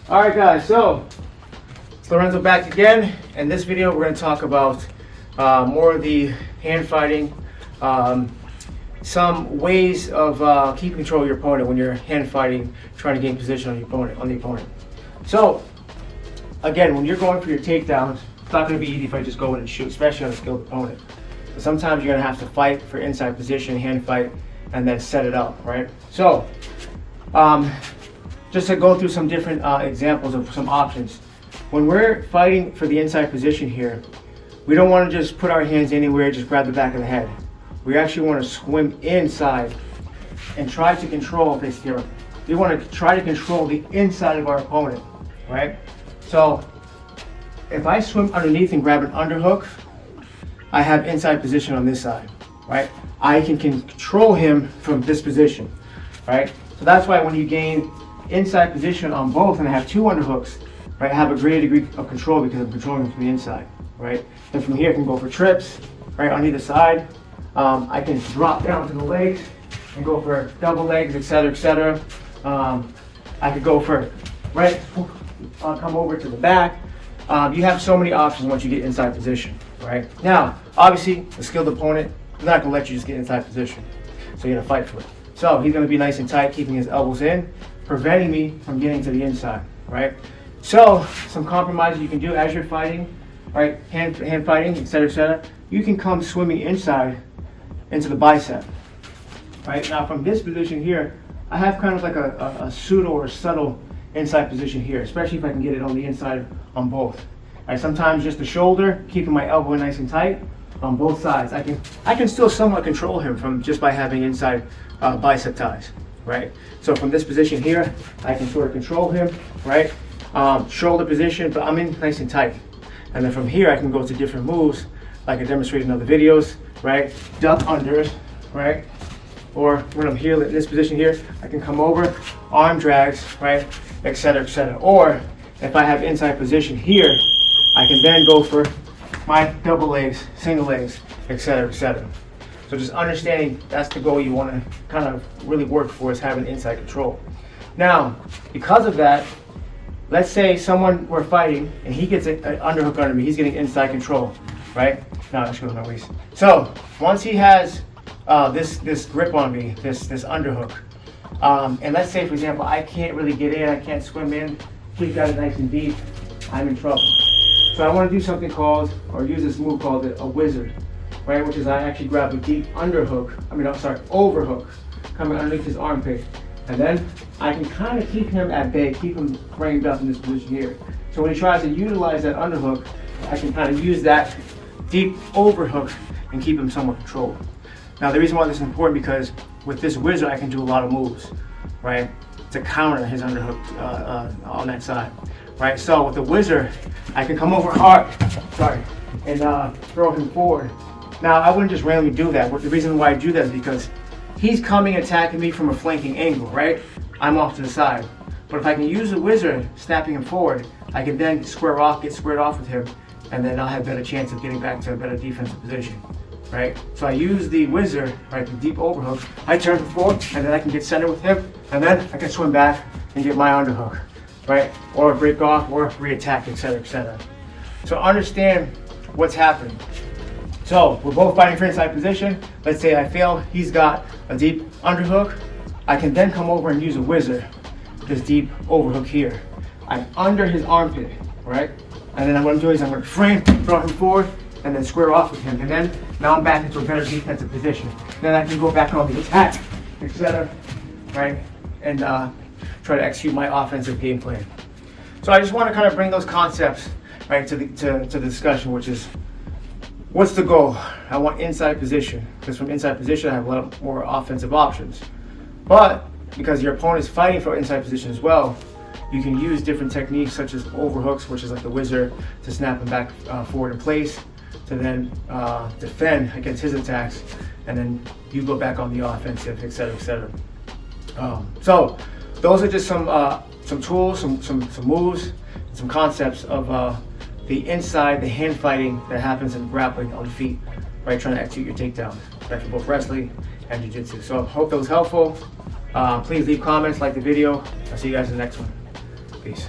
All right, guys, so it's Lorenzo back again. In this video, we're going to talk about more of the hand fighting, some ways of keeping control of your opponent when you're hand fighting, trying to gain position on the opponent. So, again, when you're going for your takedowns, it's not going to be easy if I just go in and shoot, especially on a skilled opponent. So sometimes you're going to have to fight for inside position, hand fight, and then set it up, right? So, just to go through some different examples of some options. When we're fighting for the inside position here, we don't want to just put our hands anywhere, just grab the back of the head. We actually want to swim inside and try to control this here. We want to try to control the inside of our opponent, right? So if I swim underneath and grab an underhook, I have inside position on this side, right? I can control him from this position, right? So that's why when you gain inside position on both and I have two underhooks, right, I have a greater degree of control because I'm controlling them from the inside, right? And from here I can go for trips, right, on either side. I can drop down to the legs and go for double legs, etc., etc. I could go for, right, come over to the back. You have so many options once you get inside position, right? Now, obviously, a skilled opponent is not going to let you just get inside position, so you're going to fight for it. So he's going to be nice and tight, keeping his elbows in, preventing me from getting to the inside, right? So some compromises you can do as you're fighting, right? Hand fighting, etc., etc. You can come swimming inside into the bicep, right? Now from this position here, I have kind of like a pseudo or subtle inside position here, especially if I can get it on the inside on both. Right? Sometimes just the shoulder, keeping my elbow nice and tight on both sides. I can still somewhat control him from just by having inside bicep ties, right? So from this position here, I can sort of control him, right? Shoulder position, but I'm in nice and tight. And then from here, I can go to different moves, like I demonstrated in other videos, right? Duck unders, right? Or when I'm here in this position here, I can come over, arm drags, right? Etc., etc. Or if I have inside position here, I can then go for my double legs, single legs, etc., etc. So just understanding that's the goal you want to kind of really work for, is having inside control. Now, because of that, let's say someone we're fighting and he gets an underhook under me, he's getting inside control, right? Now let's go to my waist. So once he has this grip on me, this underhook, and let's say for example I can't really get in, I can't swim in, he's got it nice and deep, I'm in trouble. So I want to do something called, or use this move called a Whizzer, right? Which is I actually grab a deep overhook coming underneath his armpit. And then I can kind of keep him at bay, keep him framed up in this position here. So when he tries to utilize that underhook, I can kind of use that deep overhook and keep him somewhat controlled. Now the reason why this is important, because with this Whizzer I can do a lot of moves, right? To counter his underhook on that side, right? So with the Whizzer, I can come over hard, and throw him forward. Now I wouldn't just randomly do that. The reason why I do that is because he's coming attacking me from a flanking angle, right? I'm off to the side. But if I can use the Whizzer, snapping him forward, I can then get squared off with him, and then I'll have a better chance of getting back to a better defensive position, right? So I use the Whizzer, right, the deep overhook. I turn forward, and then I can get centered with him, and then I can swim back and get my underhook, right? Or break off, or re-attack, etc., etc. So understand what's happening. So we're both fighting for inside position. Let's say I fail, he's got a deep underhook. I can then come over and use a Whizzer, this deep overhook here. I'm under his armpit, right? And then what I'm doing is I'm going to frame, throw him forward, and then square off with him. And then now I'm back into a better defensive position. Then I can go back on the attack, etc., right? And try to execute my offensive game plan. So I just want to kind of bring those concepts, right, to the discussion, which is, what's the goal? I want inside position, because from inside position I have a lot more offensive options. But because your opponent is fighting for inside position as well, you can use different techniques such as overhooks, which is like the Whizzer, to snap him back forward in place, to then defend against his attacks, and then you go back on the offensive, etc., etc. So those are just some tools, some moves, some concepts of the inside, the hand fighting that happens in grappling on the feet, right? Trying to execute your takedowns, right? For both wrestling and jiu-jitsu. So I hope that was helpful. Please leave comments, like the video. I'll see you guys in the next one. Peace.